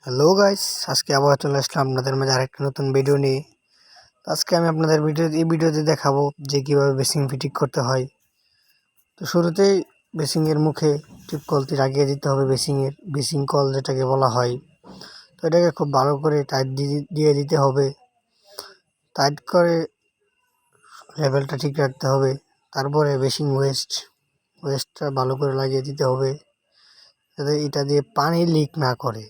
Hello guys, আজকে আবার চলে আসলাম আপনাদের মাঝে আরেকটা নতুন ভিডিও নিয়ে। আজকে আমি আপনাদের ভিডিওতে দেখাবো যে কিভাবে বেসিং ফিটিং করতে হয়। তো শুরুতেই বেসিংয়ের মুখে টিপ কলটি লাগিয়ে দিতে হবে। বেসিং কল যেটাকে বলা হয়, তো এটাকে খুব ভালো করে টাইট দিয়ে দিতে হবে। টাইট করে লেভেলটা ঠিক রাখতে হবে। তারপরে বেসিং ওয়েস্টটা ভালো করে লাগিয়ে দিতে হবে, যাতে এটা দিয়ে পানি লিক না করে।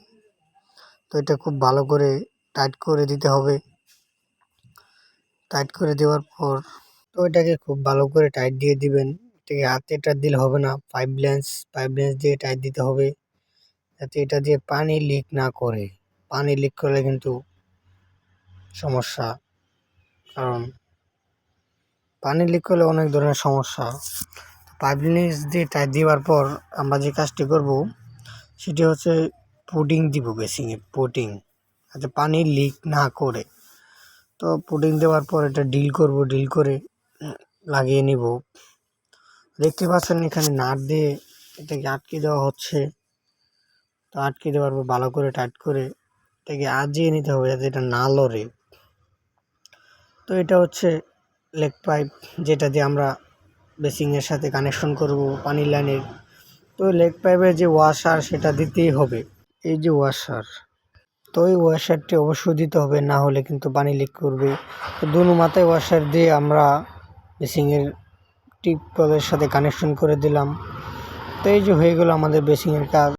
তো এটা খুব ভালো করে টাইট করে দিতে হবে। টাইট করে দেওয়ার পর তো এটাকে খুব ভালো করে টাইট দিয়ে দিবেন। এটাকে হাতে টাইট দিলে হবে না, পাইপ লেন্স দিয়ে টাইট দিতে হবে, যাতে এটা দিয়ে পানি লিক না করে। পানি লিক করলে কিন্তু সমস্যা, কারণ পানি লিক করলে অনেক ধরনের সমস্যা। পাইপ লেন্স দিয়ে টাইট দেওয়ার পর আমরা যে কাজটি করব সেটি হচ্ছে পুডিং দিব বেসিংয়ে, পুডিং, যাতে পানি লিক না করে। তো পুডিং দেওয়ার পর এটা ডিল করে লাগিয়ে নিব। দেখতে পাচ্ছেন এখানে নাট দিয়ে এটাকে আটকে দেওয়া হচ্ছে। তো আটকে দেওয়ার পর ভালো করে টাইট করে এটাকে আজিয়ে নিতে হবে, যাতে এটা না লড়ে। তো এটা হচ্ছে লেগ পাইপ, যেটা দিয়ে আমরা বেসিংয়ের সাথে কানেকশন করব পানির লাইনের। তো লেগ পাইপের যে ওয়াশার সেটা দিতেই হবে, এই যে ওয়াশার, তো এই ওয়াশারটি অবশ্যই দিতে হবে, না হলে কিন্তু পানি লিক করবে। তো দুনো মাথায় ওয়াশার দিয়ে আমরা বেসিংয়ের টিপ কলের সাথে কানেকশন করে দিলাম। তো এই যে হয়ে গেল আমাদের বেসিংয়ের কাজ।